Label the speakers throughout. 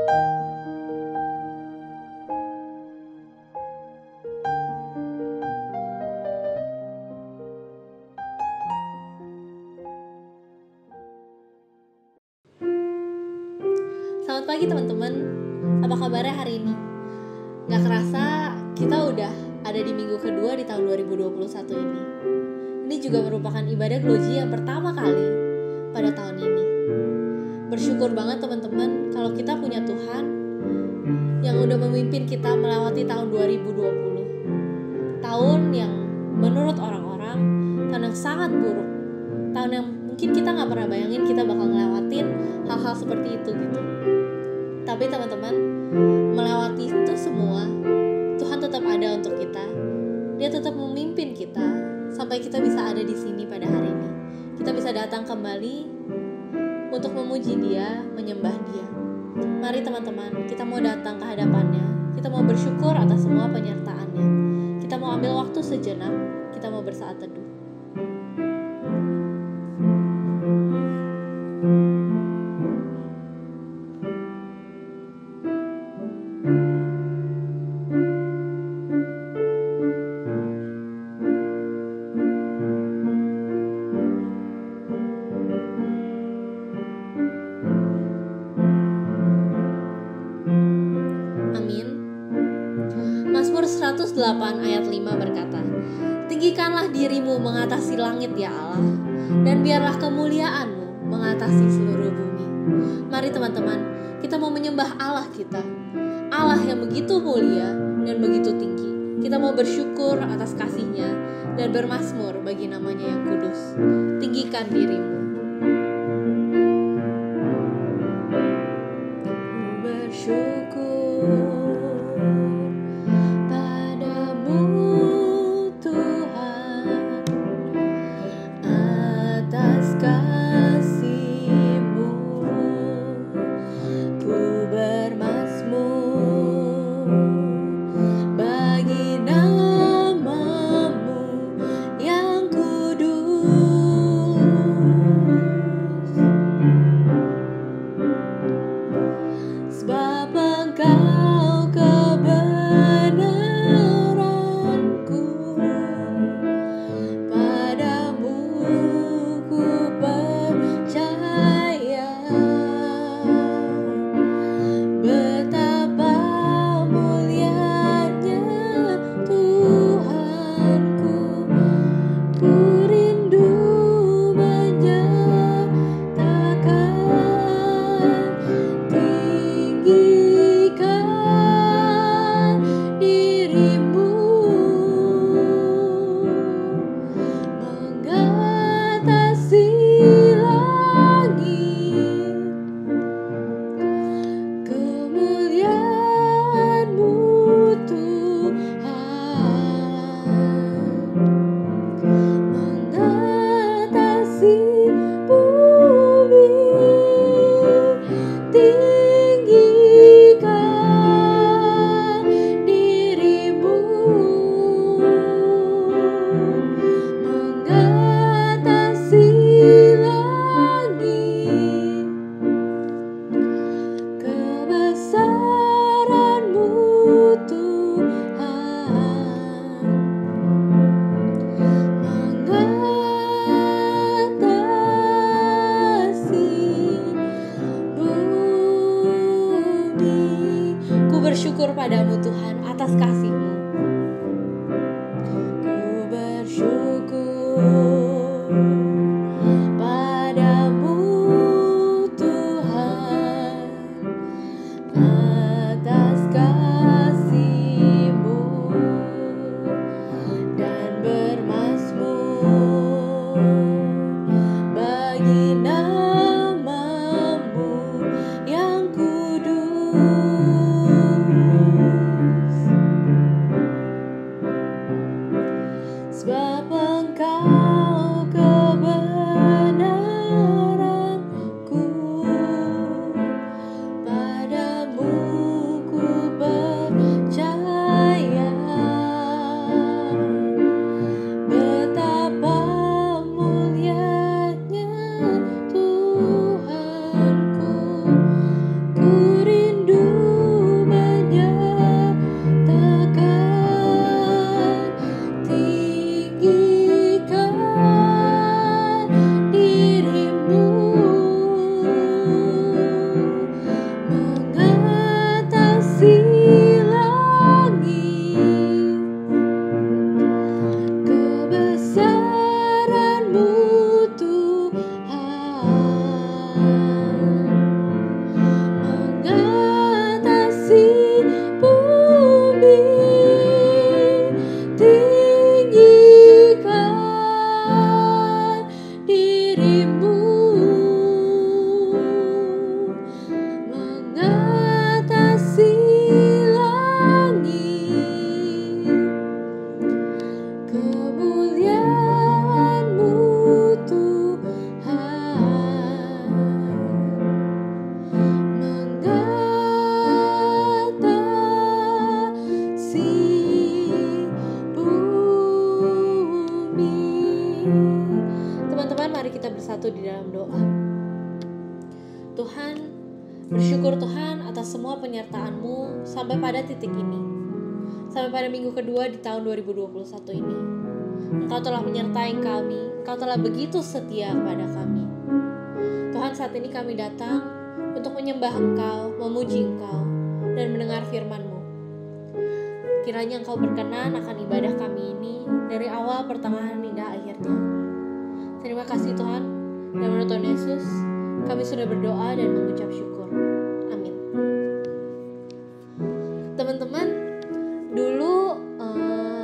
Speaker 1: Selamat pagi teman-teman, apa kabarnya hari ini? Gak kerasa kita udah ada di minggu kedua di tahun 2021 ini. Ini juga merupakan ibadah Gloji yang pertama kali pada tahun ini. Bersyukur banget teman-teman kalau kita punya Tuhan yang udah memimpin kita melewati tahun 2020. Tahun yang menurut orang-orang tahun yang sangat buruk. Tahun yang mungkin kita gak pernah bayangin kita bakal ngelewatin hal-hal seperti itu gitu. Tapi teman-teman, melewati itu semua, Tuhan tetap ada untuk kita. Dia tetap memimpin kita sampai kita bisa ada di sini pada hari ini. Kita bisa datang kembali untuk memuji Dia, menyembah Dia. Mari teman-teman, kita mau datang ke hadapannya. Kita mau bersyukur atas semua penyertaannya. Kita mau ambil waktu sejenak, kita mau bersaat teduh. Mazmur 108 ayat 5 berkata, "Tinggikanlah dirimu mengatasi langit ya Allah, dan biarlah kemuliaanmu mengatasi seluruh bumi." Mari teman-teman, kita mau menyembah Allah kita, Allah yang begitu mulia dan begitu tinggi. Kita mau bersyukur atas kasih-Nya dan bermazmur bagi namanya yang kudus. Tinggikan dirimu. Bersyukur bersyukur padamu Tuhan atas kasih-Mu. Ku bersyukur padamu Tuhan atas kasih-Mu dan bermazmur bagi nama-Mu yang kudus. Bersyukur Tuhan atas semua penyertaan-Mu sampai pada titik ini. Sampai pada minggu kedua di tahun 2021 ini. Engkau telah menyertai kami, Engkau telah begitu setia kepada kami. Tuhan, saat ini kami datang untuk menyembah Engkau, memuji Engkau, dan mendengar firman-Mu. Kiranya Engkau berkenan akan ibadah kami ini dari awal, pertengahan, hingga akhirnya. Terima kasih Tuhan, dan menurut Tuhan Yesus, kami sudah berdoa dan mengucap syukur. Amin. Teman-teman, dulu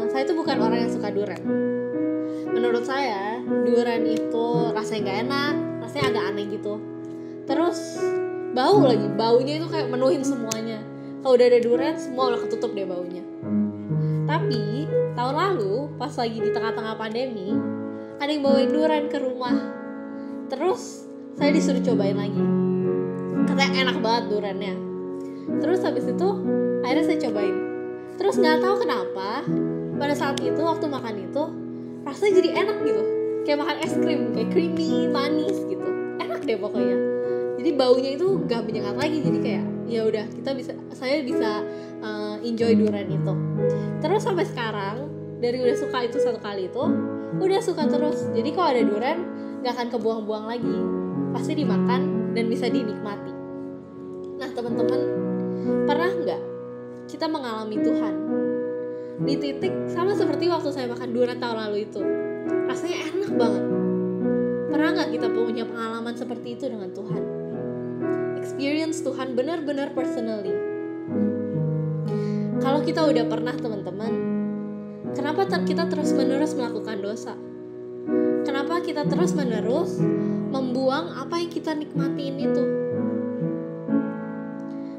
Speaker 1: saya itu bukan orang yang suka durian. Menurut saya, durian itu rasanya gak enak, rasanya agak aneh gitu. Terus bau lagi, baunya itu kayak menuhin semuanya. Kalau udah ada durian, semua udah ketutup deh baunya. Tapi tahun lalu, pas lagi di tengah-tengah pandemi, ada yang bawain durian ke rumah. Terus saya disuruh cobain lagi. Katanya enak banget duriannya. Terus habis itu akhirnya saya cobain. Terus nggak tahu kenapa pada saat itu waktu makan itu rasanya jadi enak gitu. Kayak makan es krim, kayak creamy, manis gitu. Enak deh pokoknya. Jadi baunya itu gak menyengat lagi. Jadi kayak ya udah saya bisa enjoy durian itu. Terus sampai sekarang dari udah suka itu satu kali itu udah suka terus. Jadi kalau ada durian gak akan kebuang-buang lagi. Pasti dimakan dan bisa dinikmati. Nah teman-teman, pernah nggak kita mengalami Tuhan di titik sama seperti waktu saya makan durian tahun lalu itu, rasanya enak banget. Pernah nggak kita punya pengalaman seperti itu dengan Tuhan? Experience Tuhan benar-benar personally. Kalau kita udah pernah teman-teman, kenapa kita terus-menerus melakukan dosa? Kenapa kita terus-menerus membuang apa yang kita nikmatin itu?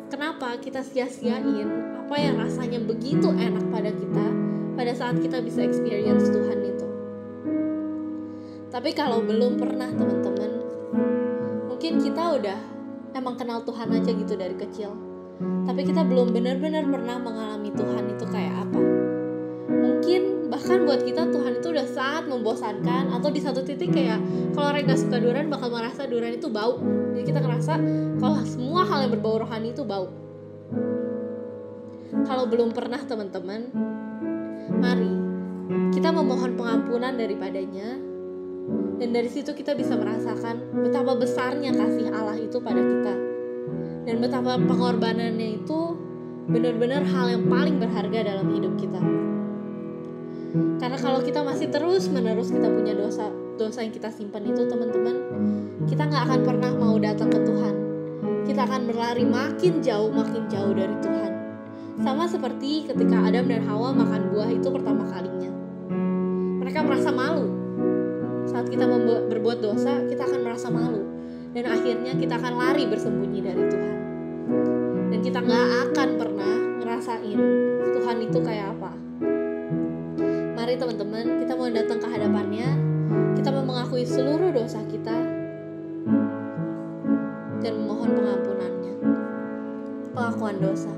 Speaker 1: Kenapa kita sia-siain apa yang rasanya begitu enak pada kita pada saat kita bisa experience Tuhan itu? Tapi kalau belum pernah teman-teman, mungkin kita udah emang kenal Tuhan aja gitu dari kecil, tapi kita belum benar-benar pernah mengalami Tuhan itu kayak apa. Mungkin bahkan buat kita Tuhan itu udah sangat membosankan, atau di satu titik kayak kalau orang gak suka durian bakal merasa durian itu bau. Jadi kita ngerasa kalau semua hal yang berbau rohani itu bau. Kalau belum pernah teman-teman, mari kita memohon pengampunan daripadanya, dan dari situ kita bisa merasakan betapa besarnya kasih Allah itu pada kita, dan betapa pengorbanannya itu benar-benar hal yang paling berharga dalam hidup kita. Karena kalau kita masih terus-menerus kita punya dosa yang kita simpan itu teman-teman, kita gak akan pernah mau datang ke Tuhan. Kita akan berlari makin jauh dari Tuhan. Sama seperti ketika Adam dan Hawa makan buah itu pertama kalinya. Mereka merasa malu. Saat kita berbuat dosa, kita akan merasa malu. Dan akhirnya kita akan lari bersembunyi dari Tuhan. Dan kita gak akan pernah ngerasain Tuhan itu kayak apa. Mari teman-teman, kita mau datang ke hadapannya. Kita mau mengakui seluruh dosa kita dan memohon pengampunannya. Pengakuan dosa.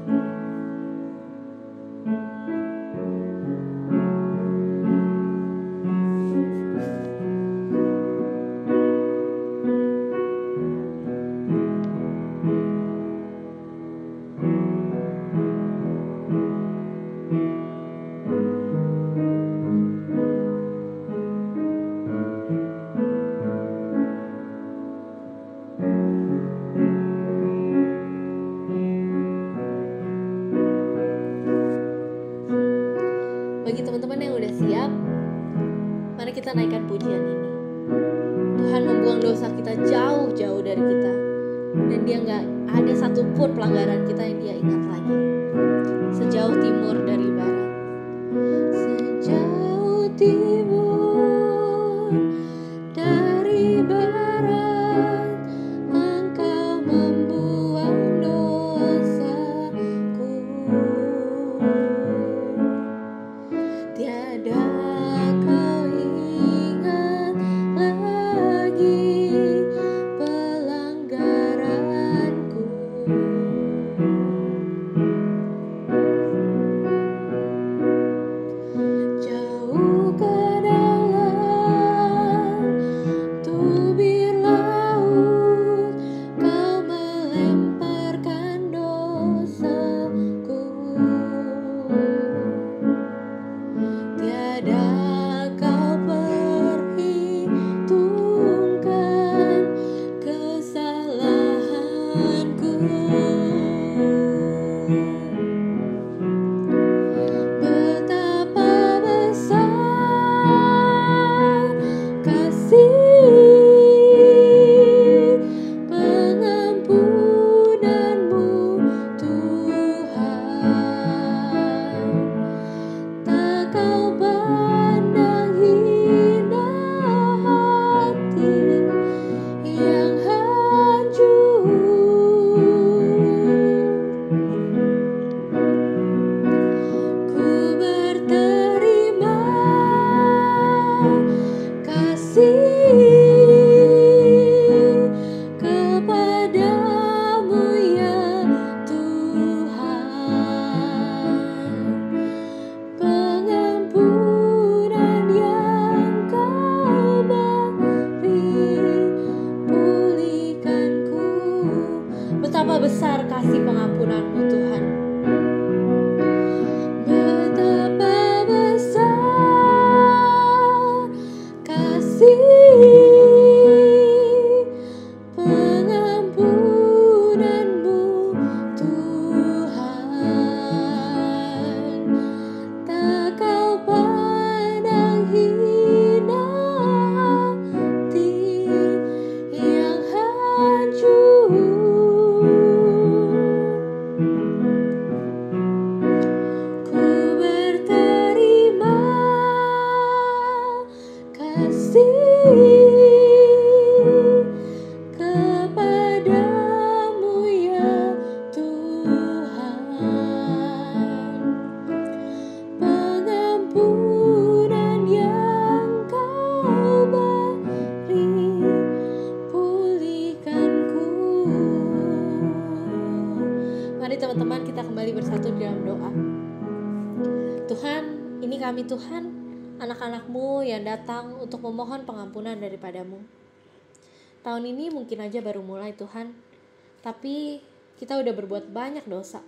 Speaker 1: Bagi teman-teman yang udah siap, mari kita naikkan pujian ini. Tuhan membuang dosa kita jauh-jauh dari kita, dan Dia gak ada satupun pelanggaran kita yang Dia ingat lagi. Sejauh timur dari barat, sejauh timur dari barat, Engkau membuang dosaku. Tiada kau ingat lagi pelanggaranku. Jauhkan pulihkanku. Betapa besar kasih pengampunanmu Tuhan. Tak kau pandang hina hati yang hancur. Ku berterima kasih kepadamu ya Tuhan. Pengampunan yang kau beri, pulihkanku. Betapa besar kasih pengampunanmu Tuhan. Betapa besar kasih pengampunanmu Tuhan. Tak kau pandang hina hati yang hancur. Ku berterima kasih kepadamu ya Tuhan. Pengampunan yang kau beri, pulihkanku. Mari teman-teman kita kembali bersatu dalam doa. Tuhan, ini kami Tuhan, anak-anak-Mu yang datang untuk memohon pengampunan daripadamu. Tahun ini mungkin aja baru mulai Tuhan, tapi kita udah berbuat banyak dosa.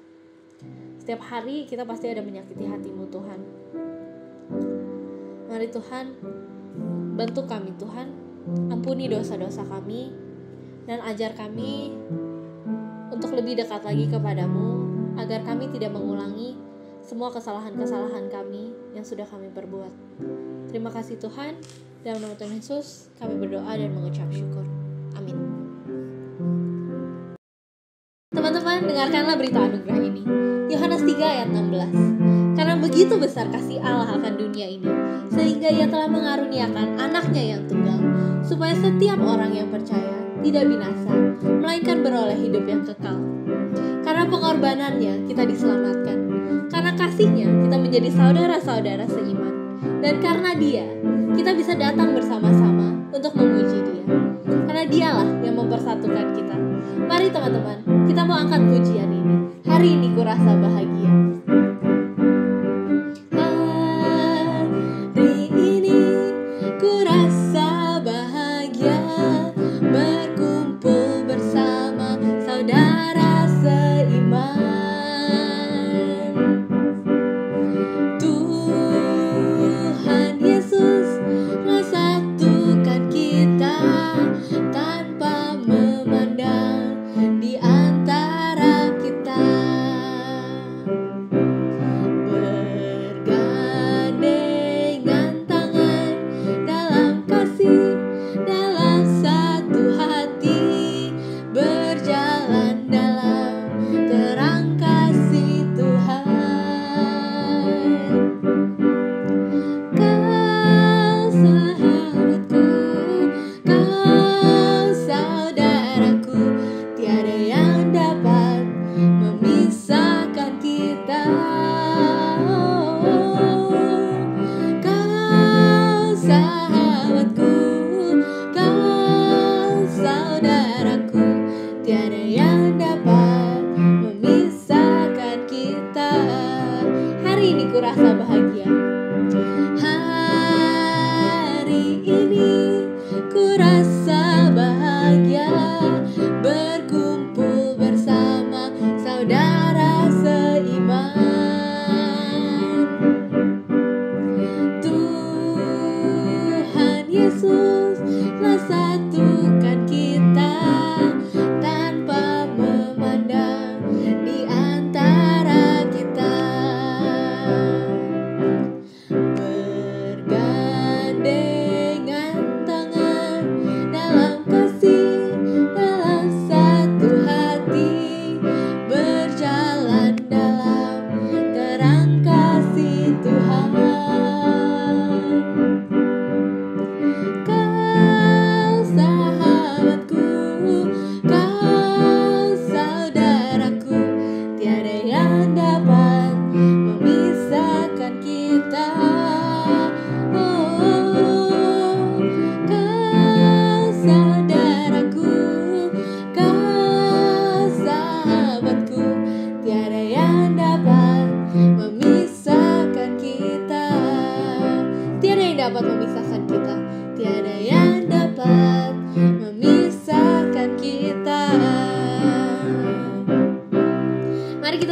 Speaker 1: Setiap hari kita pasti ada menyakiti hati-Mu Tuhan. Mari Tuhan, bantu kami Tuhan, ampuni dosa-dosa kami, dan ajar kami untuk lebih dekat lagi kepadamu, agar kami tidak mengulangi semua kesalahan-kesalahan kami yang sudah kami perbuat. Terima kasih Tuhan, dalam nama Tuhan Yesus kami berdoa dan mengucap syukur. Amin. Teman-teman, dengarkanlah berita anugerah ini. Yohanes 3 ayat 16. Karena begitu besar kasih Allah akan dunia ini, sehingga Ia telah mengaruniakan anaknya yang tunggal, supaya setiap orang yang percaya tidak binasa, melainkan beroleh hidup yang kekal. Karena pengorbanannya kita diselamatkan, karena kasihnya kita menjadi saudara-saudara seiman, dan karena Dia kita bisa datang bersama-sama untuk memuji Dia, karena Dialah yang mempersatukan kita. Mari teman-teman, kita mau angkat pujian ini. Hari ini kurasa bahagia. Hari ini kurasa bahagia, berkumpul bersama saudara seiman. Tuhan Yesus telah satukan kita tanpa memandang di antara kita. Bergandengan tangan dalam kasih, dalam satu hati, berjalan dalam terang kasih Tuhan. Kau sahabatku, kau saudaraku, tiada yang dapat memisahkan kita. Kau sahabatku, kau saudaraku, tiada yang dapat memisahkan kita. Hari ini kurasa bahagia. Hari ini kurasa bahagia, berkumpul bersama saudara seiman. Tuhan Yesus telah satukan kita tanpa memandang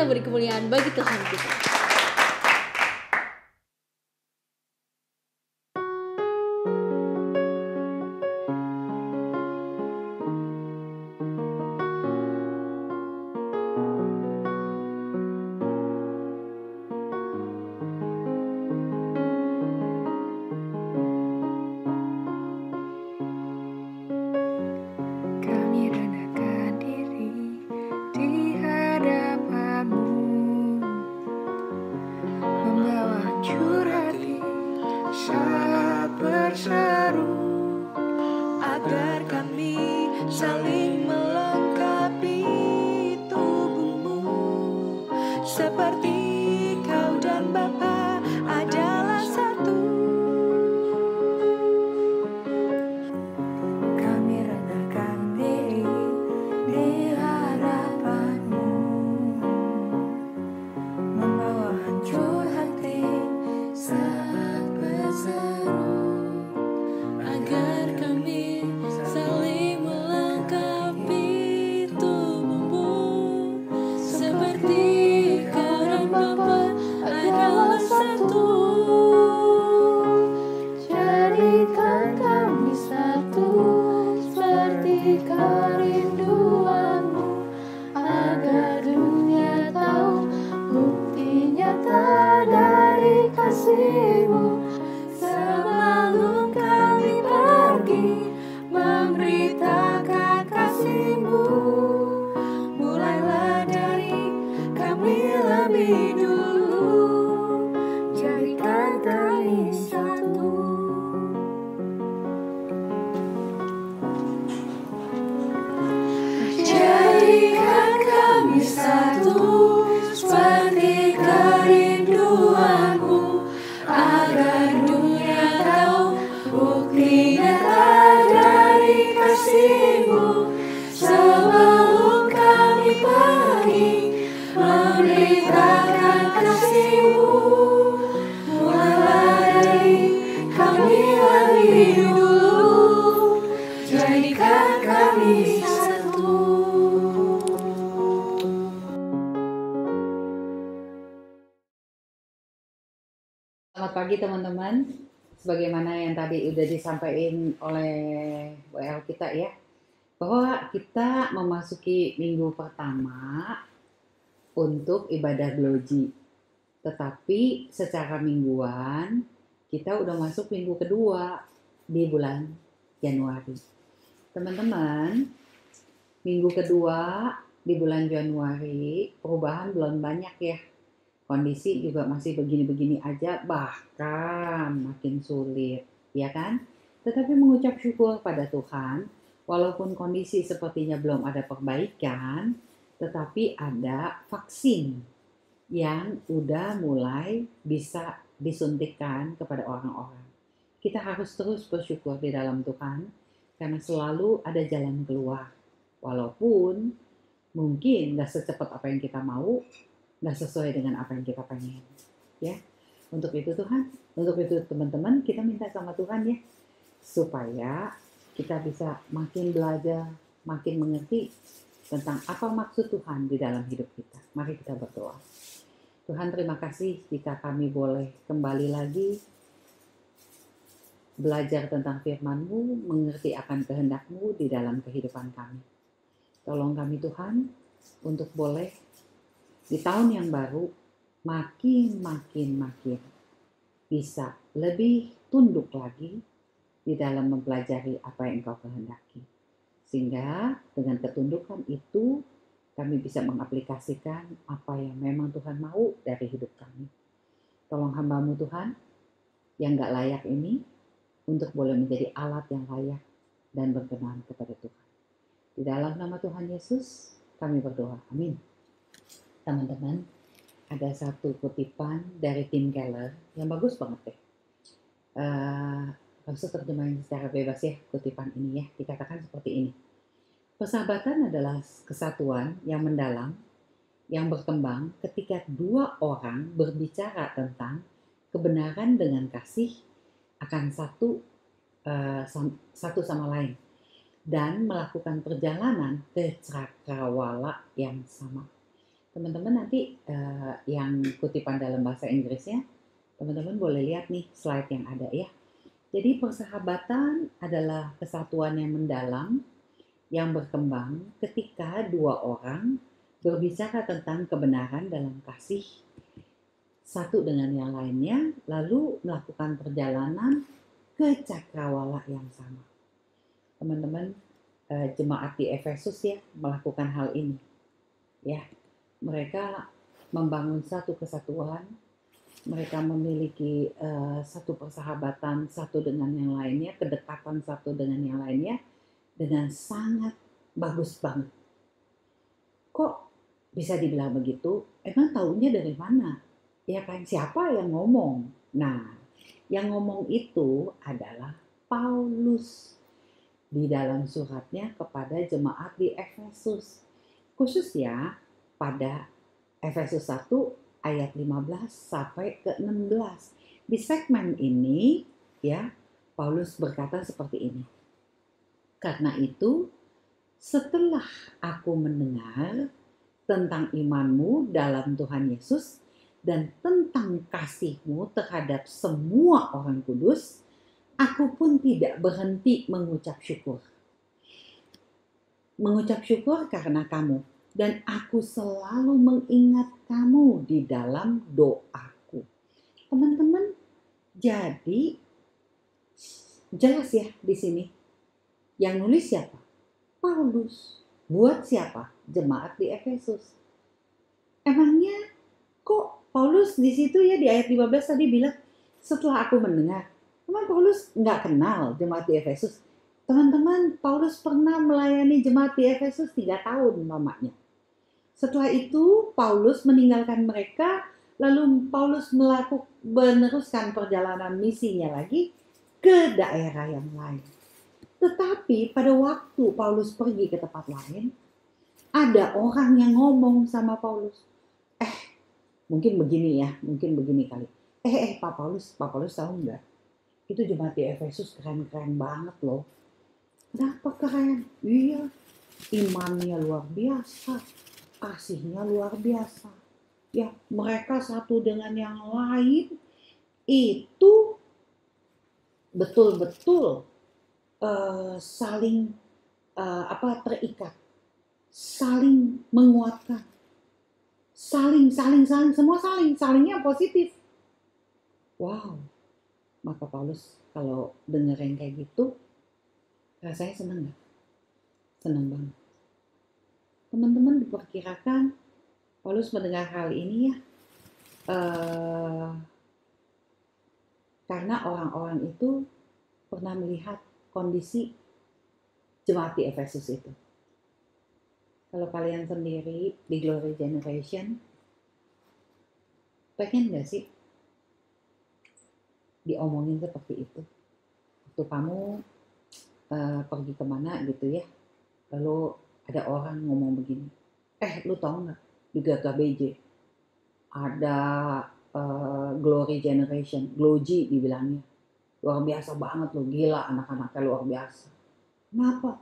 Speaker 1: yang beri kemuliaan bagi Tuhan kita.
Speaker 2: Saling melengkapi tubuhmu, seperti kau dan Bapa adalah satu. Kami rendahkan diri di hadapan-Mu, membawa hancur hati saat berseru, agar kami saling melengkapi tubuhmu, seperti kau dan Bapa adalah satu. Jadikan kami satu, seperti kerinduan-Mu, agar dunia tahu bukti nyata dari kasih-Mu. Sebelum kami pergi memberitakan kasih-Mu, mulailah dari kami lebih dulu. Jadikan kami satu. Jadikan kami satu, seperti kerinduan-Mu, agar dunia tahu bukti nyata dari kasih-Mu. Sebelum kami pergi memberitakan kasih-Mu, mulailah dari kami lebih dulu. Jadikan kami satu.
Speaker 3: Selamat pagi teman-teman. Sebagaimana yang tadi udah disampaikan oleh WL kita ya, bahwa kita memasuki minggu pertama untuk ibadah gloji. Tetapi secara mingguan kita udah masuk minggu kedua di bulan Januari. Teman-teman, minggu kedua di bulan Januari perubahan belum banyak ya. Kondisi juga masih begini-begini aja, bahkan makin sulit, ya kan? Tetapi mengucap syukur pada Tuhan, walaupun kondisi sepertinya belum ada perbaikan, tetapi ada vaksin yang udah mulai bisa disuntikkan kepada orang-orang. Kita harus terus bersyukur di dalam Tuhan, karena selalu ada jalan keluar. Walaupun mungkin gak secepat apa yang kita mau, nggak sesuai dengan apa yang kita pengen, ya. Untuk itu Tuhan, untuk itu teman-teman, kita minta sama Tuhan ya, supaya kita bisa makin belajar, makin mengerti tentang apa maksud Tuhan di dalam hidup kita. Mari kita berdoa. Tuhan, terima kasih jika kami boleh kembali lagi belajar tentang firman-Mu, mengerti akan kehendak-Mu di dalam kehidupan kami. Tolong kami Tuhan, untuk boleh di tahun yang baru makin bisa lebih tunduk lagi di dalam mempelajari apa yang Engkau kehendaki. Sehingga dengan ketundukan itu kami bisa mengaplikasikan apa yang memang Tuhan mau dari hidup kami. Tolong hamba-Mu Tuhan yang gak layak ini untuk boleh menjadi alat yang layak dan berkenan kepada Tuhan. Di dalam nama Tuhan Yesus kami berdoa. Amin. Teman-teman, ada satu kutipan dari Tim Keller yang bagus banget deh. Harus terjemahin secara bebas ya kutipan ini ya. Dikatakan seperti ini. Persahabatan adalah kesatuan yang mendalam, yang berkembang ketika dua orang berbicara tentang kebenaran dengan kasih akan satu sama lain dan melakukan perjalanan ke cakrawala yang sama. Teman-teman nanti yang kutipan dalam bahasa Inggrisnya, teman-teman boleh lihat nih slide yang ada ya. Jadi persahabatan adalah kesatuan yang mendalam, yang berkembang ketika dua orang berbicara tentang kebenaran dalam kasih satu dengan yang lainnya, lalu melakukan perjalanan ke cakrawala yang sama. Teman-teman, jemaat di Efesus ya melakukan hal ini. Ya, mereka membangun satu kesatuan, mereka memiliki satu persahabatan satu dengan yang lainnya, kedekatan satu dengan yang lainnya dengan sangat bagus banget. Kok bisa dibilang begitu? Emang taunya dari mana? Ya kan, siapa yang ngomong? Nah, yang ngomong itu adalah Paulus di dalam suratnya kepada jemaat di Efesus. Khusus ya pada Efesus 1 ayat 15 sampai ke 16. Di segmen ini ya Paulus berkata seperti ini. Karena itu setelah aku mendengar tentang imanmu dalam Tuhan Yesus dan tentang kasihmu terhadap semua orang kudus, aku pun tidak berhenti mengucap syukur. Mengucap syukur karena kamu, dan aku selalu mengingat kamu di dalam doaku. Teman-teman, jadi jelas ya di sini. Yang nulis siapa? Paulus. Buat siapa? Jemaat di Efesus. Emangnya kok Paulus di situ ya di ayat 15 tadi bilang setelah aku mendengar. Emang Paulus nggak kenal jemaat di Efesus? Teman-teman, Paulus pernah melayani jemaat di Efesus 3 tahun mamanya. Setelah itu Paulus meninggalkan mereka, lalu Paulus meneruskan perjalanan misinya lagi ke daerah yang lain. Tetapi pada waktu Paulus pergi ke tempat lain, ada orang yang ngomong sama Paulus, mungkin begini ya, mungkin begini kali. Pak Paulus tahu nggak? Itu jemaat di Efesus keren-keren banget loh. Kenapa keren? Iya, imannya luar biasa, kasihnya luar biasa. Ya, mereka satu dengan yang lain itu betul-betul saling terikat, saling menguatkan, saling semua salingnya positif. Wow, maka Paulus kalau dengerin kayak gitu rasanya senang nggak? Senang banget. Teman-teman, diperkirakan Paulus mendengar hal ini ya karena orang-orang itu pernah melihat kondisi jemaat di Efesus itu. Kalau kalian sendiri di Glory Generation, pengen gak sih diomongin seperti itu? Waktu kamu pergi kemana gitu ya, lalu ada orang ngomong begini, lu tahu gak di GKBJ ada Glory Generation, Gloji dibilangnya, luar biasa banget loh, gila anak-anaknya luar biasa. Kenapa?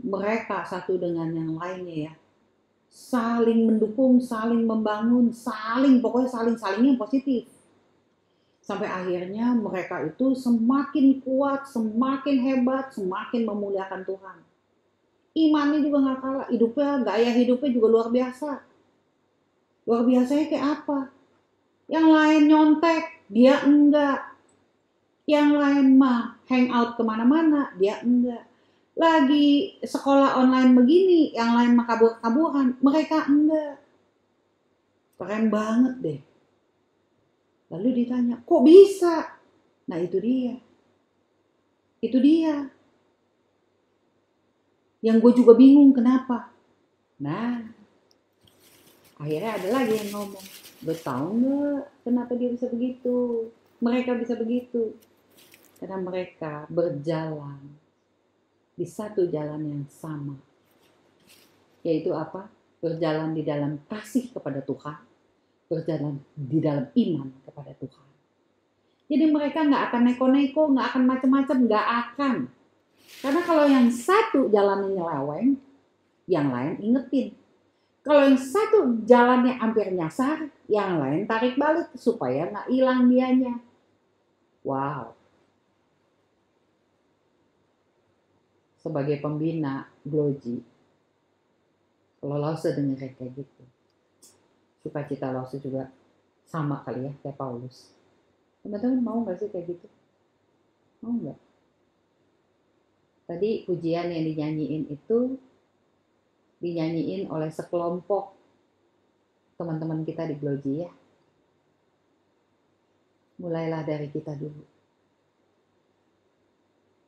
Speaker 3: Mereka satu dengan yang lainnya ya, saling mendukung, saling membangun, pokoknya salingnya positif. Sampai akhirnya mereka itu semakin kuat, semakin hebat, semakin memuliakan Tuhan. Imannya juga gak kalah, gaya hidupnya juga luar biasa. Luar biasanya kayak apa? Yang lain nyontek, dia enggak. Yang lain mah hangout kemana-mana, dia enggak. Lagi sekolah online begini, yang lain mah kabur-kaburan, mereka enggak. Keren banget deh. Lalu ditanya, kok bisa? Nah itu dia. Yang gue juga bingung kenapa. Nah, akhirnya ada lagi yang ngomong, lo tahu nggak kenapa dia bisa begitu? Mereka bisa begitu karena mereka berjalan di satu jalan yang sama, yaitu apa? Berjalan di dalam kasih kepada Tuhan, berjalan di dalam iman kepada Tuhan. Jadi mereka nggak akan neko-neko, nggak akan macam-macam, nggak akan. Karena kalau yang satu jalannya nyeleweng, yang lain ingetin. Kalau yang satu jalannya hampir nyasar, yang lain tarik balik supaya nggak hilang dianya. Wow. Sebagai pembina Gloji, kalau Lause dengar kayak gitu, sukacita Lause juga sama kali ya kayak Paulus. Teman-teman mau nggak sih kayak gitu? Mau nggak? Tadi pujian yang dinyanyiin itu dinyanyiin oleh sekelompok teman-teman kita di Gloji ya. Mulailah dari kita dulu.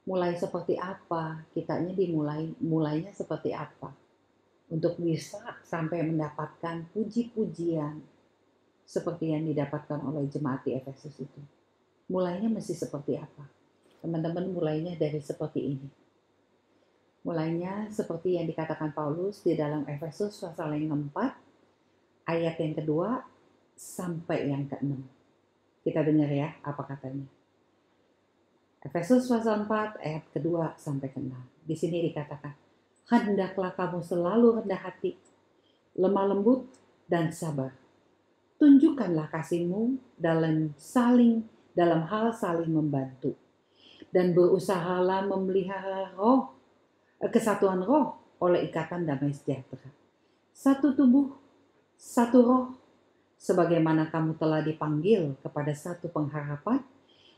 Speaker 3: Mulai seperti apa? Kitanya mulainya seperti apa? Untuk bisa sampai mendapatkan puji-pujian seperti yang didapatkan oleh jemaat di Efesus itu. Mulainya mesti seperti apa? Teman-teman mulainya dari seperti ini. Mulainya seperti yang dikatakan Paulus di dalam Efesus pasal yang keempat, ayat yang kedua sampai yang keenam. Kita dengar ya apa katanya. Efesus pasal 4 ayat kedua sampai ke-6. Di sini dikatakan, hendaklah kamu selalu rendah hati, lemah lembut dan sabar. Tunjukkanlah kasihmu dalam hal saling membantu, dan berusahalah memelihara kesatuan roh oleh ikatan damai sejahtera. Satu tubuh, satu roh, sebagaimana kamu telah dipanggil kepada satu pengharapan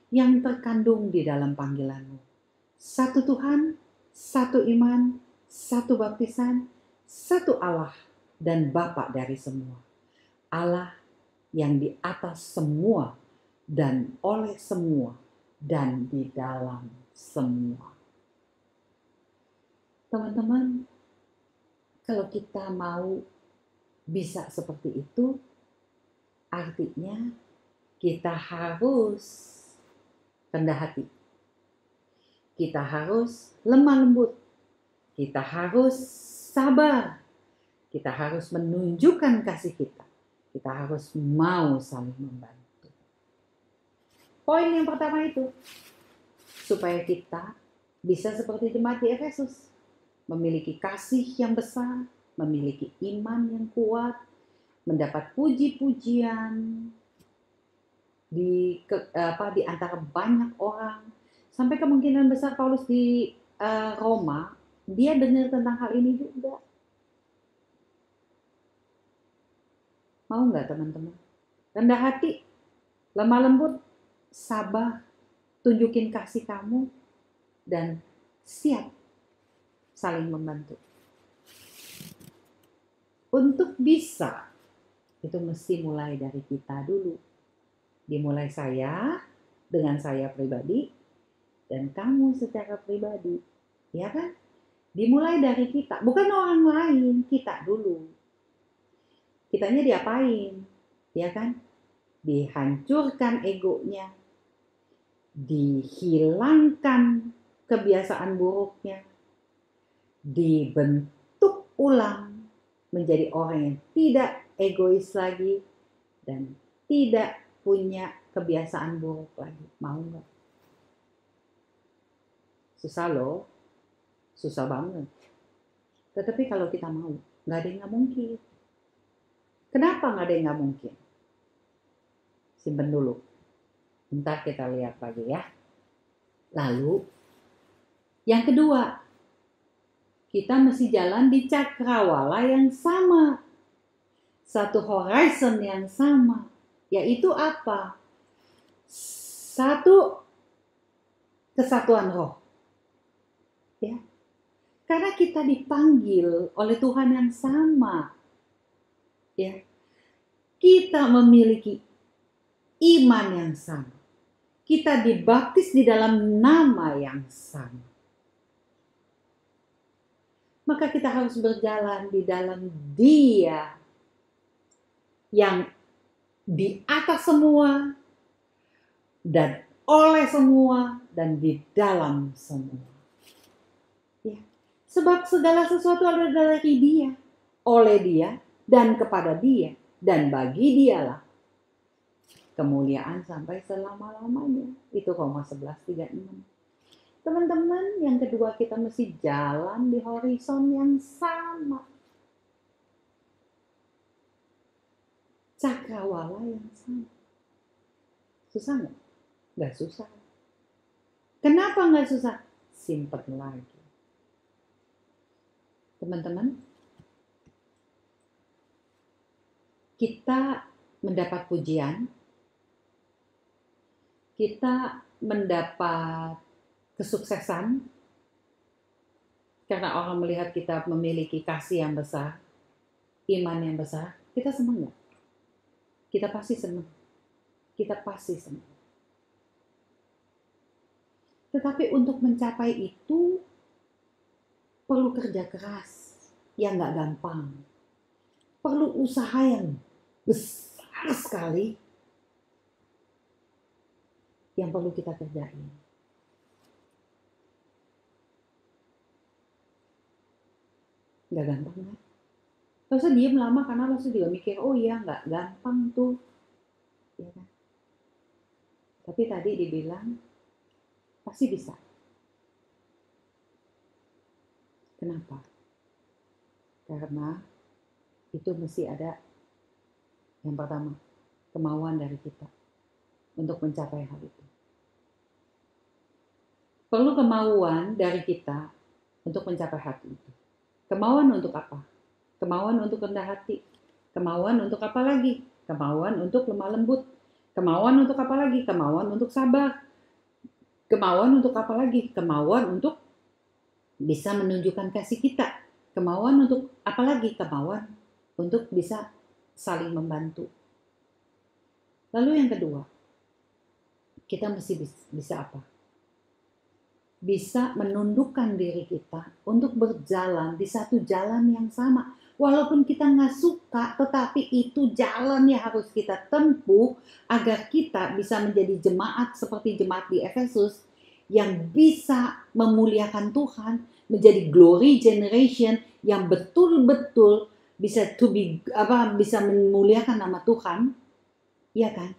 Speaker 3: yang terkandung di dalam panggilanmu. Satu Tuhan, satu iman, satu baptisan, satu Allah dan Bapa dari semua. Allah yang di atas semua dan oleh semua dan di dalam semua. Teman-teman, kalau kita mau bisa seperti itu, artinya kita harus rendah hati. Kita harus lemah lembut. Kita harus sabar. Kita harus menunjukkan kasih kita. Kita harus mau saling membantu. Poin yang pertama itu, supaya kita bisa seperti jemaat di Efesus, memiliki kasih yang besar, memiliki iman yang kuat, mendapat puji-pujian di antara banyak orang, sampai kemungkinan besar Paulus di Roma dia dengar tentang hal ini juga. Mau nggak teman-teman? Rendah hati, lemah lembut, sabar, tunjukin kasih kamu, dan siap saling membantu. Untuk bisa, itu mesti mulai dari kita dulu. Dimulai saya, dengan saya pribadi, dan kamu secara pribadi. Ya kan? Dimulai dari kita, bukan orang lain, kita dulu. Kitanya diapain? Ya kan? Dihancurkan egonya, dihilangkan kebiasaan buruknya, dibentuk ulang menjadi orang yang tidak egois lagi dan tidak punya kebiasaan buruk lagi. Mau nggak? Susah loh, susah banget. Tetapi kalau kita mau, nggak ada yang nggak mungkin. Kenapa nggak ada yang nggak mungkin? Simpen dulu. Ntar kita lihat lagi ya. Lalu, yang kedua, kita mesti jalan di cakrawala yang sama. Satu horizon yang sama. Yaitu apa? Satu kesatuan roh. Ya. Karena kita dipanggil oleh Tuhan yang sama. Ya. Kita memiliki iman yang sama. Kita dibaptis di dalam nama yang sama. Maka kita harus berjalan di dalam Dia yang di atas semua dan oleh semua dan di dalam semua. Ya. Sebab segala sesuatu ada dari Dia, oleh Dia dan kepada Dia dan bagi Dialah kemuliaan sampai selama-lamanya. Itu Roma 11:36. Teman-teman, yang kedua kita mesti jalan di horizon yang sama. cakrawala yang sama. Susah nggak? Nggak susah. Kenapa nggak susah? Simpen lagi. Teman-teman, kita mendapat pujian, kita mendapat kesuksesan, karena orang melihat kita memiliki kasih yang besar, iman yang besar, kita senang nggak? Kita pasti senang. Kita pasti senang. Tetapi untuk mencapai itu perlu kerja keras yang nggak gampang. Perlu usaha yang besar sekali yang perlu kita kerjain. Nggak gampang kan? Gak usah diem lama karena lo juga mikir, oh iya nggak gampang tuh. Ya kan? Tapi tadi dibilang, pasti bisa. Kenapa? Karena itu mesti ada yang pertama, kemauan dari kita untuk mencapai hal itu. Perlu kemauan dari kita untuk mencapai hal itu. Kemauan untuk apa? Kemauan untuk rendah hati. Kemauan untuk apa lagi? Kemauan untuk lemah lembut. Kemauan untuk apa lagi? Kemauan untuk sabar. Kemauan untuk apa lagi? Kemauan untuk bisa menunjukkan kasih kita. Kemauan untuk apa lagi? Kemauan untuk bisa saling membantu. Lalu yang kedua, kita mesti bisa apa? Bisa menundukkan diri kita untuk berjalan di satu jalan yang sama. Walaupun kita nggak suka, tetapi itu jalan yang harus kita tempuh agar kita bisa menjadi jemaat seperti jemaat di Efesus yang bisa memuliakan Tuhan, menjadi glory generation yang betul-betul bisa bisa memuliakan nama Tuhan, ya kan?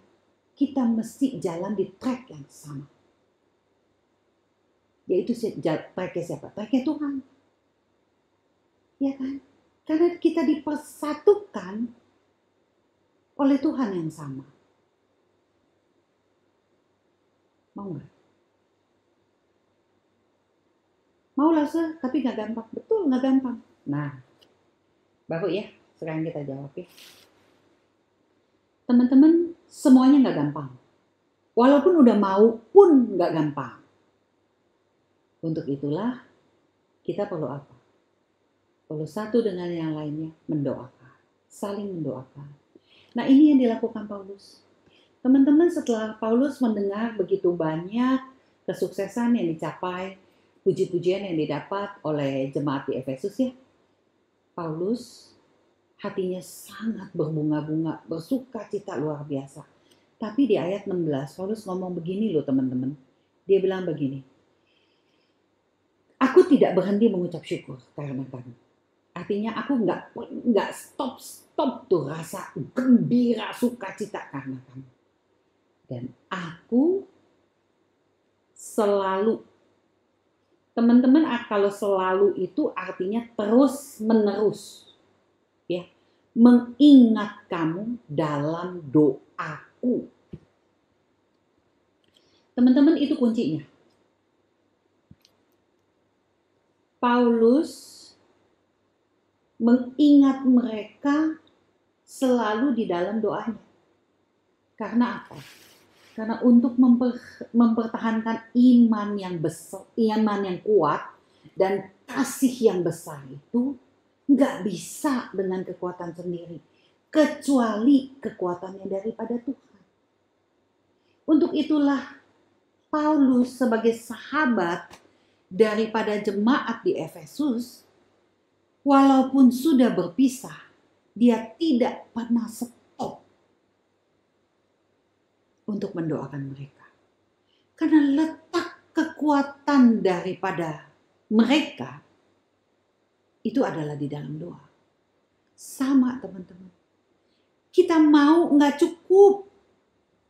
Speaker 3: Kita mesti jalan di track yang sama. Yaitu tracknya siapa? Tracknya Tuhan. Ya kan? Karena kita dipersatukan oleh Tuhan yang sama. Mau nggak? Mau lah tapi nggak gampang. Betul, nggak gampang. Nah, baru ya, sekarang kita jawab ya. Teman-teman, semuanya nggak gampang. Walaupun udah mau pun nggak gampang. Untuk itulah kita perlu apa? Perlu satu dengan yang lainnya mendoakan, saling mendoakan. Nah, ini yang dilakukan Paulus. Teman-teman, setelah Paulus mendengar begitu banyak kesuksesan yang dicapai, puji-pujian yang didapat oleh jemaat di Efesus ya, Paulus hatinya sangat berbunga-bunga, bersuka cita luar biasa. Tapi di ayat 16, Paulus ngomong begini loh teman-teman. Dia bilang begini, aku tidak berhenti mengucap syukur karena kamu. Artinya aku nggak stop tuh rasa gembira sukacita karena kamu. Dan aku selalu, teman-teman, kalau selalu itu artinya terus menerus, ya, mengingat kamu dalam doaku. Teman-teman, itu kuncinya. Paulus mengingat mereka selalu di dalam doanya. Karena apa? Karena untuk mempertahankan iman yang besar, iman yang kuat dan kasih yang besar itu nggak bisa dengan kekuatan sendiri, kecuali kekuatan yang daripada Tuhan. Untuk itulah Paulus sebagai sahabat daripada jemaat di Efesus, walaupun sudah berpisah, dia tidak pernah stop untuk mendoakan mereka. Karena letak kekuatan daripada mereka itu adalah di dalam doa. Sama teman-teman. Kita mau nggak cukup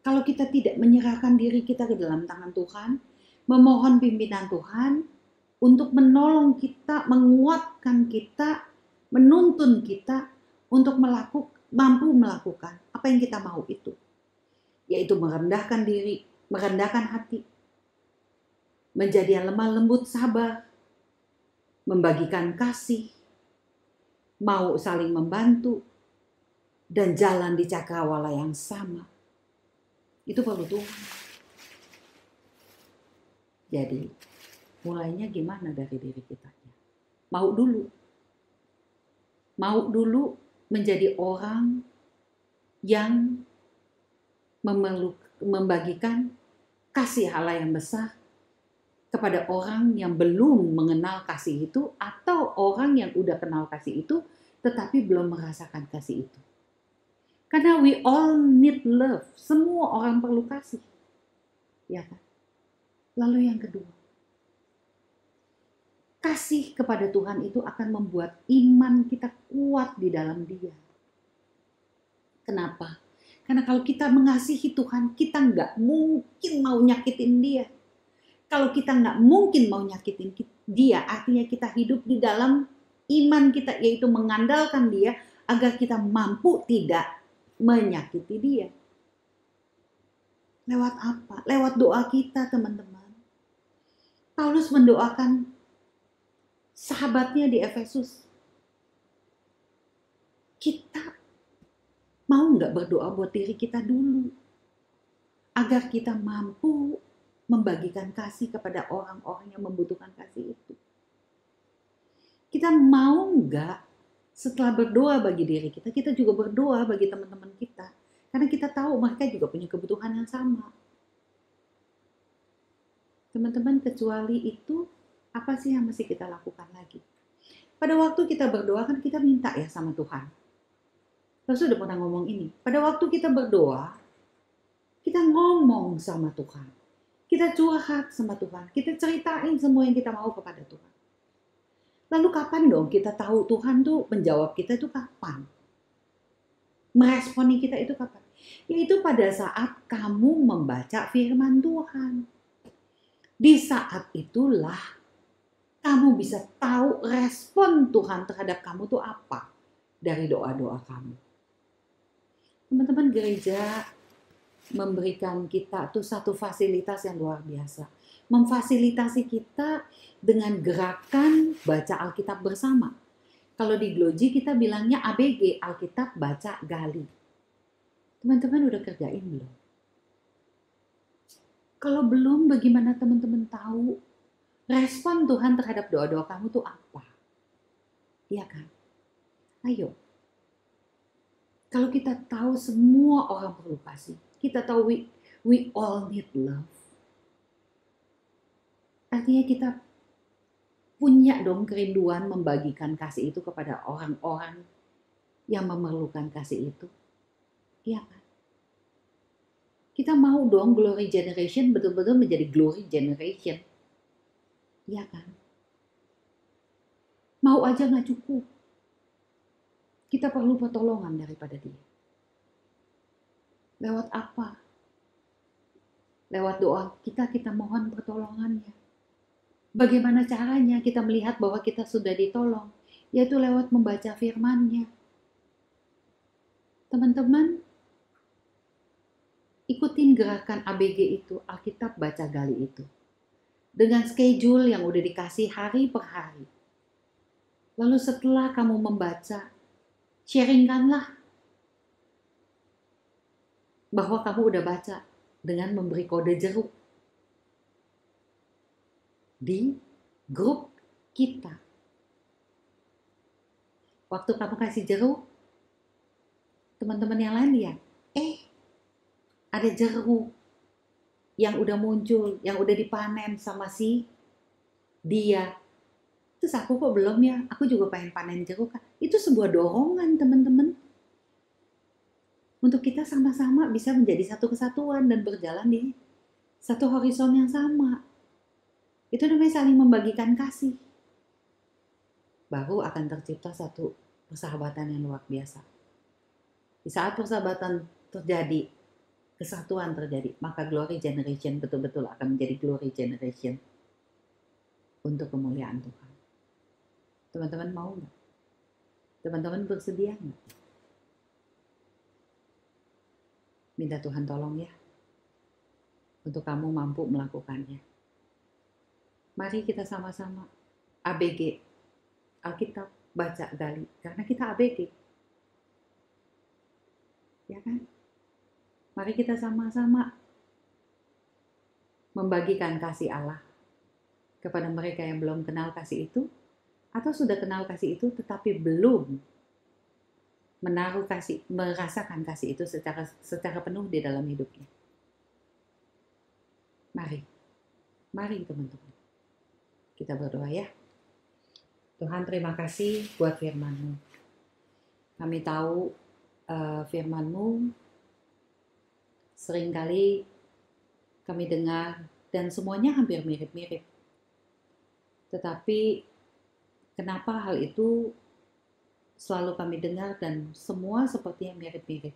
Speaker 3: kalau kita tidak menyerahkan diri kita ke dalam tangan Tuhan, memohon pimpinan Tuhan untuk menolong kita, menguatkan kita, menuntun kita untuk mampu melakukan apa yang kita mau itu. Yaitu merendahkan diri, merendahkan hati, menjadi yang lemah lembut sabar, membagikan kasih, mau saling membantu, dan jalan di cakrawala yang sama. Itu perlu Tuhan. Jadi, mulainya gimana dari diri kita? Mau dulu. Mau dulu menjadi orang yang membagikan kasih Allah yang besar kepada orang yang belum mengenal kasih itu, atau orang yang udah kenal kasih itu tetapi belum merasakan kasih itu. Karena we all need love. Semua orang perlu kasih. Ya kan? Lalu yang kedua, kasih kepada Tuhan itu akan membuat iman kita kuat di dalam Dia. Kenapa? Karena kalau kita mengasihi Tuhan, kita nggak mungkin mau nyakitin Dia. Kalau kita nggak mungkin mau nyakitin Dia, artinya kita hidup di dalam iman kita, yaitu mengandalkan Dia agar kita mampu tidak menyakiti Dia. Lewat apa? Lewat doa kita, teman-teman. Paulus mendoakan sahabatnya di Efesus. Kita mau nggak berdoa buat diri kita dulu, agar kita mampu membagikan kasih kepada orang-orang yang membutuhkan kasih itu. Kita mau nggak setelah berdoa bagi diri kita, kita juga berdoa bagi teman-teman kita. Karena kita tahu mereka juga punya kebutuhan yang sama. Teman-teman, kecuali itu, apa sih yang mesti kita lakukan lagi? Pada waktu kita berdoa kan kita minta ya sama Tuhan. Rasul udah pernah ngomong ini. Pada waktu kita berdoa, kita ngomong sama Tuhan. Kita curhat sama Tuhan. Kita ceritain semua yang kita mau kepada Tuhan. Lalu kapan dong kita tahu Tuhan tuh menjawab kita itu kapan? Meresponi kita itu kapan? Yaitu pada saat kamu membaca firman Tuhan. Di saat itulah kamu bisa tahu respon Tuhan terhadap kamu tuh apa dari doa-doa kamu. Teman-teman, gereja memberikan kita tuh satu fasilitas yang luar biasa. Memfasilitasi kita dengan gerakan baca Alkitab bersama. Kalau di Gloji kita bilangnya ABG, Alkitab Baca Gali. Teman-teman udah kerjain belum? Kalau belum, bagaimana teman-teman tahu respon Tuhan terhadap doa-doa kamu tuh apa? Iya kan? Ayo. Kalau kita tahu semua orang perlu kasih, kita tahu we all need love. Artinya kita punya dong kerinduan membagikan kasih itu kepada orang-orang yang memerlukan kasih itu. Iya kan? Kita mau dong glory generation betul-betul menjadi glory generation. Iya kan? Mau aja nggak cukup. Kita perlu pertolongan daripada Dia. Lewat apa? Lewat doa kita mohon pertolongannya. Bagaimana caranya kita melihat bahwa kita sudah ditolong? Yaitu lewat membaca firman-Nya. Teman-teman, ikutin gerakan ABG itu, Alkitab Baca Gali itu. Dengan schedule yang udah dikasih hari per hari. Lalu setelah kamu membaca, sharingkanlah bahwa kamu udah baca dengan memberi kode jeruk di grup kita. Waktu kamu kasih jeruk, teman-teman yang lain lihat, ada jeruk yang udah muncul, yang udah dipanen sama si dia. Terus aku kok belum ya, aku juga pengen panen jeruk. Itu sebuah dorongan teman-teman. Untuk kita sama-sama bisa menjadi satu kesatuan dan berjalan di satu horizon yang sama. Itu namanya saling membagikan kasih. Baru akan tercipta satu persahabatan yang luar biasa. Di saat persahabatan terjadi, kesatuan terjadi, maka glory generation betul-betul akan menjadi glory generation untuk kemuliaan Tuhan. Teman-teman mau nggak? Teman-teman bersedia nggak? Minta Tuhan tolong ya, untuk kamu mampu melakukannya. Mari kita sama-sama ABG, Alkitab, baca, gali, karena kita ABG. Ya kan? Mari kita sama-sama membagikan kasih Allah kepada mereka yang belum kenal kasih itu, atau sudah kenal kasih itu tetapi belum merasakan kasih itu secara penuh di dalam hidupnya. Mari teman-teman, kita berdoa ya. Tuhan, terima kasih buat firman-Mu. Kami tahu firman-Mu seringkali kami dengar dan semuanya hampir mirip-mirip. Tetapi kenapa hal itu selalu kami dengar dan semua sepertinya mirip-mirip?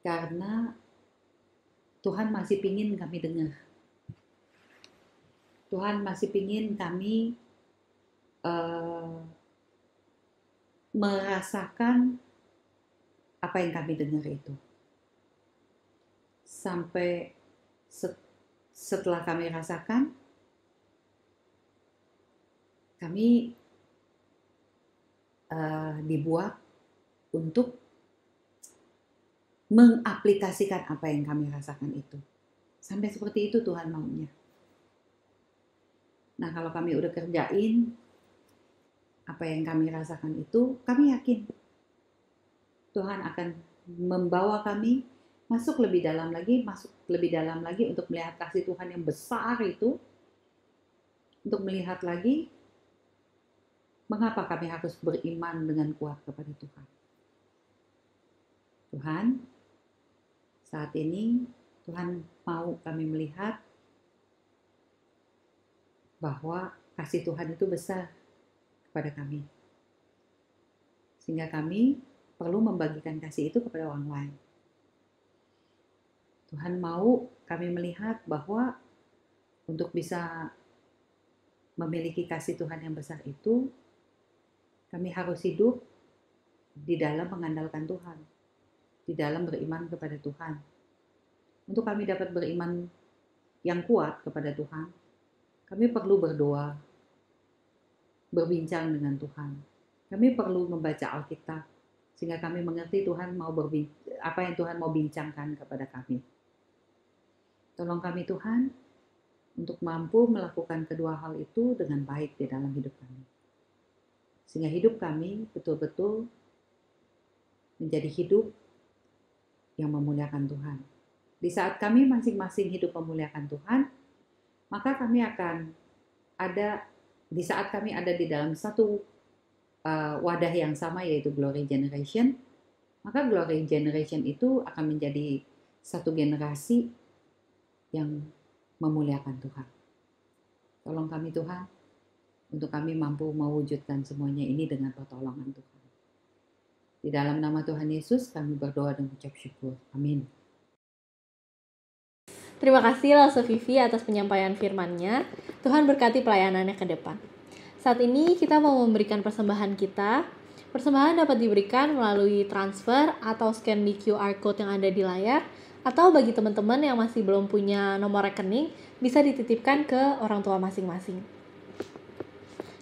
Speaker 3: Karena Tuhan masih pingin kami dengar. Tuhan masih pingin kami merasakan apa yang kami dengar itu. Sampai setelah kami rasakan, kami dibuat untuk mengaplikasikan apa yang kami rasakan itu. Sampai seperti itu Tuhan maunya. Nah, kalau kami udah kerjain apa yang kami rasakan itu, kami yakin Tuhan akan membawa kami masuk lebih dalam lagi untuk melihat kasih Tuhan yang besar itu, untuk melihat lagi mengapa kami harus beriman dengan kuat kepada Tuhan. Tuhan, saat ini Tuhan mau kami melihat bahwa kasih Tuhan itu besar kepada kami. Sehingga kami perlu membagikan kasih itu kepada orang lain. Tuhan mau kami melihat bahwa untuk bisa memiliki kasih Tuhan yang besar itu, kami harus hidup di dalam mengandalkan Tuhan, di dalam beriman kepada Tuhan. Untuk kami dapat beriman yang kuat kepada Tuhan, kami perlu berdoa, berbincang dengan Tuhan. Kami perlu membaca Alkitab, sehingga kami mengerti Tuhan apa yang Tuhan mau bincangkan kepada kami. Tolong kami Tuhan, untuk mampu melakukan kedua hal itu dengan baik di dalam hidup kami. Sehingga hidup kami betul-betul menjadi hidup yang memuliakan Tuhan. Di saat kami masing-masing hidup memuliakan Tuhan, maka kami akan di saat kami ada di dalam satu wadah yang sama, yaitu Glory Generation, maka Glory Generation itu akan menjadi satu generasi yang memuliakan Tuhan. Tolong kami Tuhan, untuk kami mampu mewujudkan semuanya ini dengan pertolongan Tuhan. Di dalam nama Tuhan Yesus kami berdoa dan mengucap syukur. Amin.
Speaker 1: Terima kasih Lause Vivi atas penyampaian firman-Nya. Tuhan berkati pelayanannya ke depan. Saat ini kita mau memberikan persembahan kita. Persembahan dapat diberikan melalui transfer atau scan di QR Code yang ada di layar, atau bagi teman-teman yang masih belum punya nomor rekening, bisa dititipkan ke orang tua masing-masing.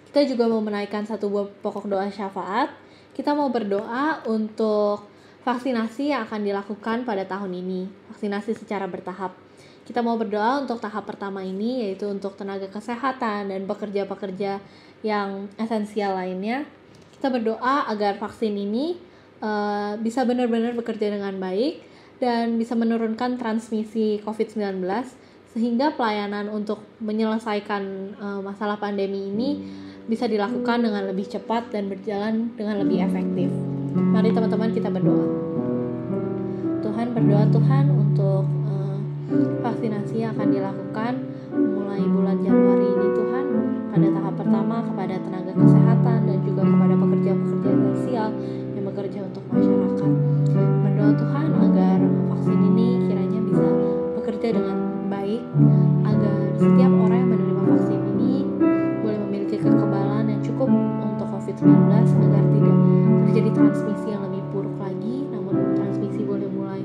Speaker 1: Kita juga mau menaikkan satu buah pokok doa syafaat. Kita mau berdoa untuk vaksinasi yang akan dilakukan pada tahun ini, vaksinasi secara bertahap. Kita mau berdoa untuk tahap pertama ini, yaitu untuk tenaga kesehatan dan pekerja-pekerja yang esensial lainnya. Kita berdoa agar vaksin ini bisa benar-benar bekerja dengan baik dan bisa menurunkan transmisi COVID-19, sehingga pelayanan untuk menyelesaikan masalah pandemi ini bisa dilakukan dengan lebih cepat dan berjalan dengan lebih efektif. Mari teman-teman kita berdoa. Tuhan, berdoa Tuhan untuk vaksinasi yang akan dilakukan mulai bulan Januari ini Tuhan, pada tahap pertama kepada tenaga kesehatan dan juga kepada pekerja-pekerja esensial yang bekerja untuk masyarakat. Berdoa Tuhan agar vaksin ini kiranya bisa bekerja dengan baik, agar setiap orang yang menerima vaksin ini boleh memiliki kekebalan yang cukup untuk COVID-19, agar tidak terjadi transmisi yang lebih buruk lagi, namun transmisi boleh mulai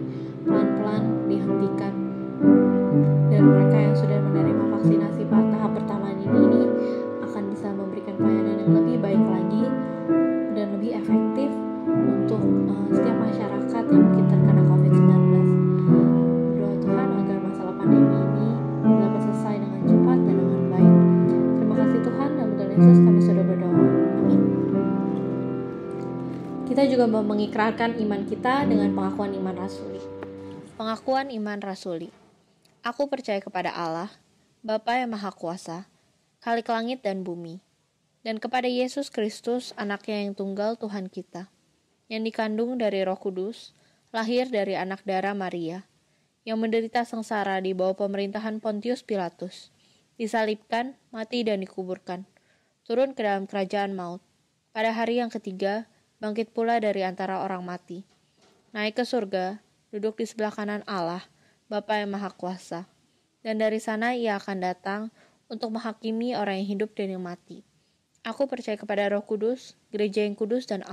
Speaker 1: untuk setiap masyarakat yang mungkin terkena COVID-19. Berdoa Tuhan agar masalah pandemi ini dapat selesai dengan cepat dan dengan baik. Terima kasih Tuhan, dalam nama Yesus kami sudah berdoa. Amin. Kita juga mau mengikrarkan iman kita dengan pengakuan iman rasuli. Pengakuan iman rasuli. Aku percaya kepada Allah, Bapa yang Maha Kuasa, Khalik langit dan bumi, dan kepada Yesus Kristus, Anaknya yang tunggal Tuhan kita, yang dikandung dari Roh Kudus, lahir dari anak darah Maria, yang menderita sengsara di bawah pemerintahan Pontius Pilatus, disalibkan, mati dan dikuburkan, turun ke dalam kerajaan maut. Pada hari yang ketiga, bangkit pula dari antara orang mati, naik ke surga, duduk di sebelah kanan Allah, Bapa yang Maha Kuasa, dan dari sana ia akan datang untuk menghakimi orang yang hidup dan yang mati. Aku percaya kepada Roh Kudus, gereja yang kudus dan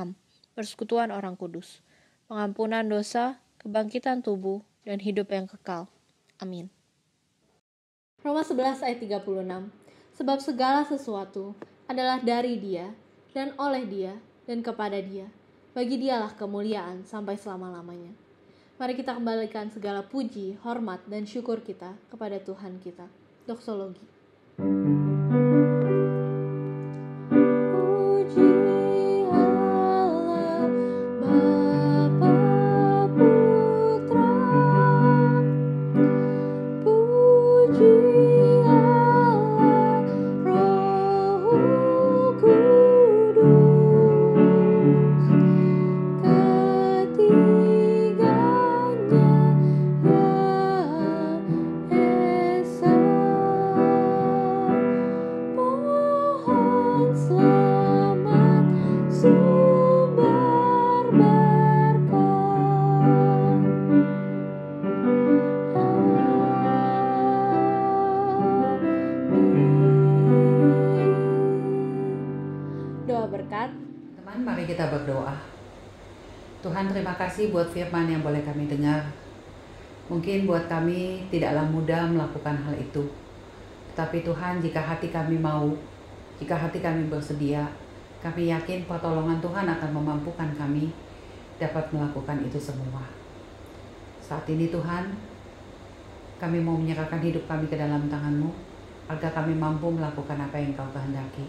Speaker 1: persekutuan orang kudus, pengampunan dosa, kebangkitan tubuh, dan hidup yang kekal. Amin. Roma 11 ayat 36. Sebab segala sesuatu adalah dari Dia, dan oleh Dia, dan kepada Dia. Bagi Dialah kemuliaan sampai selama-lamanya. Mari kita kembalikan segala puji, hormat, dan syukur kita kepada Tuhan kita. Doksologi.
Speaker 3: Teman, mari kita berdoa. Tuhan, terima kasih buat firman yang boleh kami dengar. Mungkin buat kami tidaklah mudah melakukan hal itu. Tetapi Tuhan, jika hati kami mau, jika hati kami bersedia, kami yakin pertolongan Tuhan akan memampukan kami dapat melakukan itu semua. Saat ini Tuhan, kami mau menyerahkan hidup kami ke dalam tangan-Mu, agar kami mampu melakukan apa yang Kau kehendaki.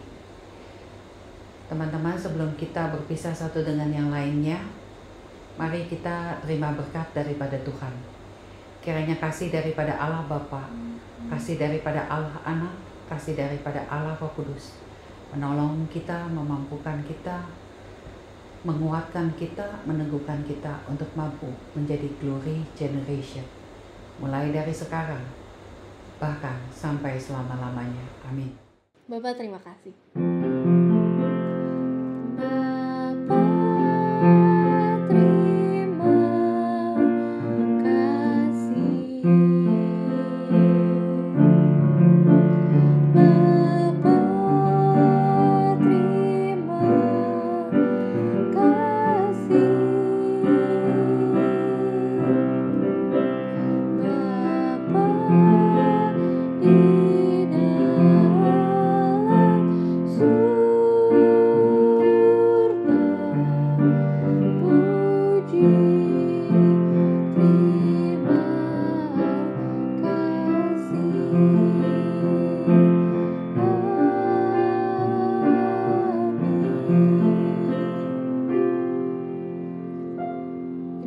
Speaker 3: Teman-teman, sebelum kita berpisah satu dengan yang lainnya, mari kita terima berkat daripada Tuhan. Kiranya kasih daripada Allah Bapa, kasih daripada Allah Anak, kasih daripada Allah Roh Kudus menolong kita, memampukan kita, menguatkan kita, meneguhkan kita untuk mampu menjadi glory generation. Mulai dari sekarang, bahkan sampai selama-lamanya. Amin.
Speaker 1: Bapak, terima kasih.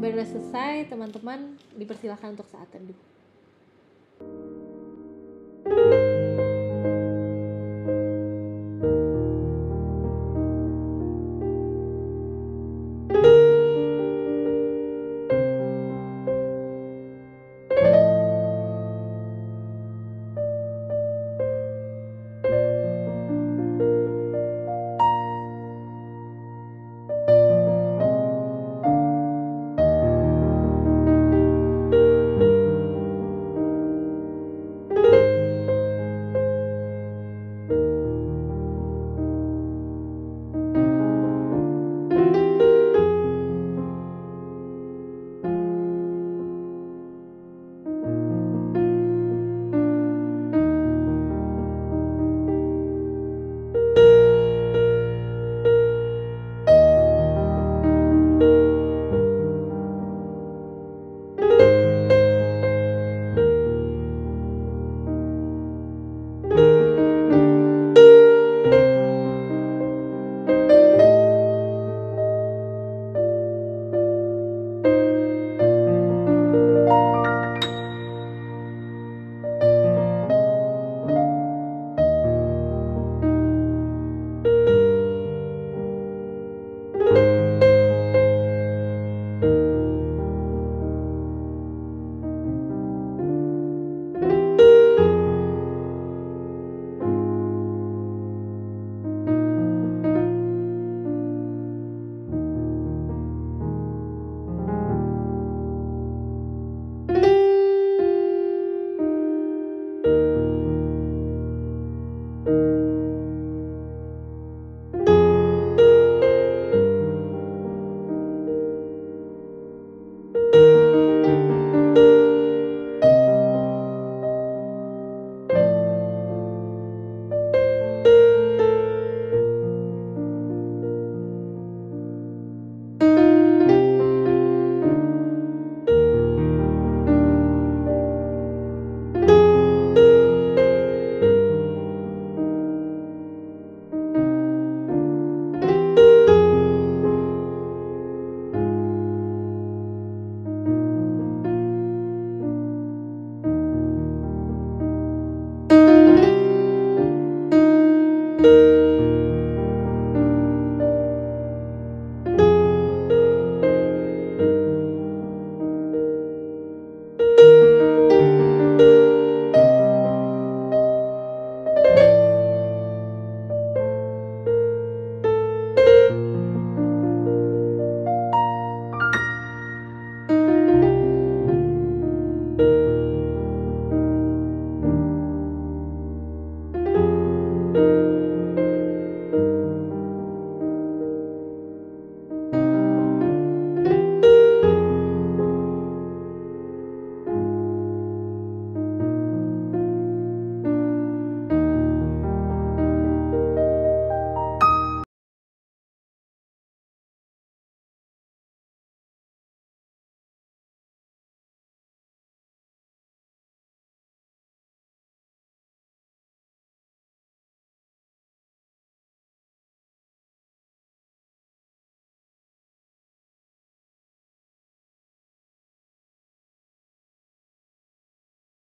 Speaker 1: Ibadah selesai, teman-teman dipersilakan untuk saat teduh.